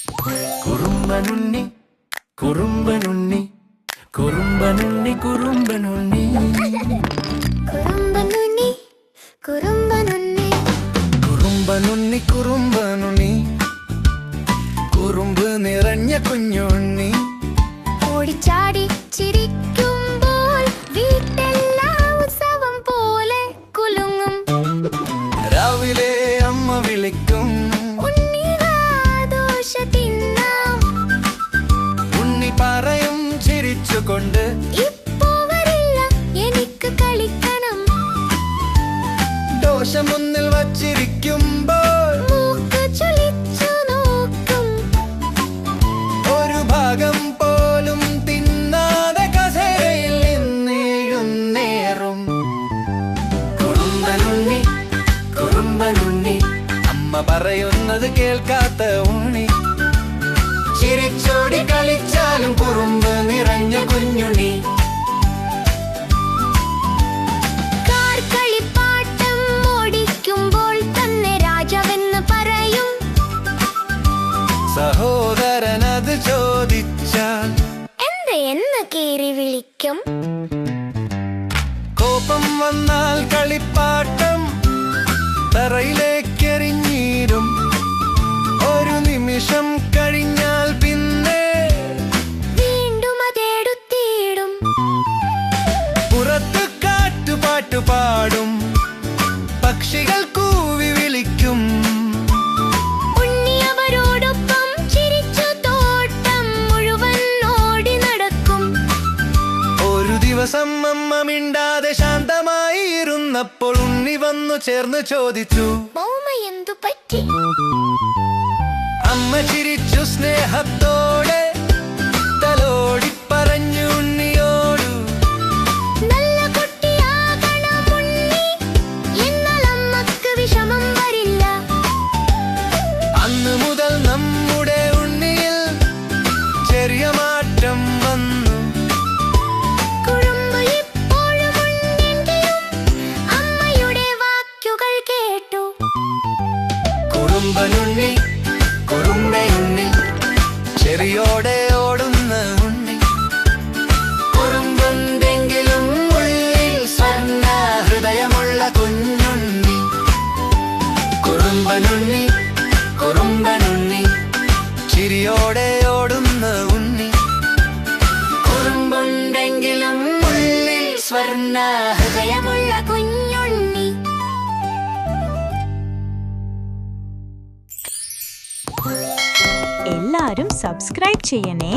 കുറുമ്പനുണ്ണി കുറുമ്പനുണ്ണി കുറുമ്പനുണ്ണി കുറുമ്പനുണ്ണി കുറുമ്പനുണ്ണി കുറുമ്പനുണ്ണി കുറുമ്പനുണ്ണി കുറുമ്പനുണ്ണി കുറുമ്പ് നിറഞ്ഞ കുഞ്ഞുണ്ണി ഓടിച്ചാടി ചിരിക്കുമ്പോൾ വീട്ടെല്ലാം ഉത്സവം പോലെ കുലുങ്ങും. രാവിലെ അമ്മ വിളിക്കും, ഉണ്ണി വാ ദോശ തിന്നാം. ഉണ്ണി പറയും ചിരിച്ചുകൊണ്ട്, ഇപ്പോ വരില്ല എനിക്ക് കളിക്കണം. ദോശ മുന്നിൽ വച്ചിരിക്കുമ്പോൾ മൂക്ക് ചുളിച്ചു നോക്കും. ഒരു ഭാഗം പോലും തിന്നാതെ കസേരയിൽ നിന്നെഴുന്നേറും. കുറുമ്പനുണ്ണി കുറുമ്പനുണ്ണി അമ്മ പറയുന്നത് കേൾക്കാത്ത ഉണ്ണി. ചിരിച്ചോടി കളിച്ചാലും കുറുമ്പ് നിറഞ്ഞ കുഞ്ഞുണ്ണി. കാർ കളിപ്പാട്ടം ഓടിക്കുമ്പോൾ തന്നെ രാജാവെന്ന് പറയും. സഹോദരനത് ചോദിച്ചാൽ എന്ന് കേറി വിളിക്കും. കോപം വന്നാൽ കളിപ്പാട്ടം തറയിലേക്കെറിഞ്ഞിടും. ഒരു നിമിഷം കഴിഞ്ഞാൽ പിന്നെ വീണ്ടും അതെടുത്തിടും. പുറത്ത് കാറ്റുപാട്ടു പാടും, പക്ഷികൾ കൂവി വിളിക്കും. ഉണ്ണി അവരോടൊപ്പം ചിരിച്ചു തോട്ടം മുഴുവൻ ഓടി നടക്കും. ഒരു ദിവസം അമ്മ മിണ്ടാതെ ശാന്തമായി ഇരുന്നപ്പോൾ ഉണ്ണി വന്നു ചേർന്ന് ചോദിച്ചു, മൗമ എന്തു പറ്റി? അമ്മ ചിരിച്ചു സ്നേഹത്തോടെ തലോടി പറഞ്ഞു ഉണ്ണിയോടു, നല്ല കുട്ടിയാകണം ഉണ്ണി, എന്നാൽ അമ്മക്ക് വിഷമം വരില്ല. അന്ന് മുതൽ നമ്മുടെ ഉണ്ണിയിൽ ചെറിയ മാറ്റം വന്നു. കുറുമ്പ് ഇപ്പോഴും ഉണ്ടെങ്കിലും അമ്മയുടെ വാക്കുകൾ കേട്ടു. കുറുമ്പനുണ്ണി കുറുമ്പയുണ്ണി ചെറിയോടെ ഓടുന്ന ഉണ്ണി. കുറുമ്പുണ്ടെങ്കിലും ഉള്ളിൽ സ്വർണ്ണ ഹൃദയമുള്ള കുഞ്ഞുണ്ണി. കുറുമ്പനുണ്ണി കുറുമ്പനുണ്ണി ചിരിയോടെ ഓടുന്ന ഉണ്ണി. കുറുമ്പുണ്ടെങ്കിലും ഉള്ളിൽ സ്വർണ്ണ ഹൃദയമുള്ള കുഞ്ഞുണ്ണി. എല്ലാരും സബ്സ്ക്രൈബ് ചെയ്യണേ.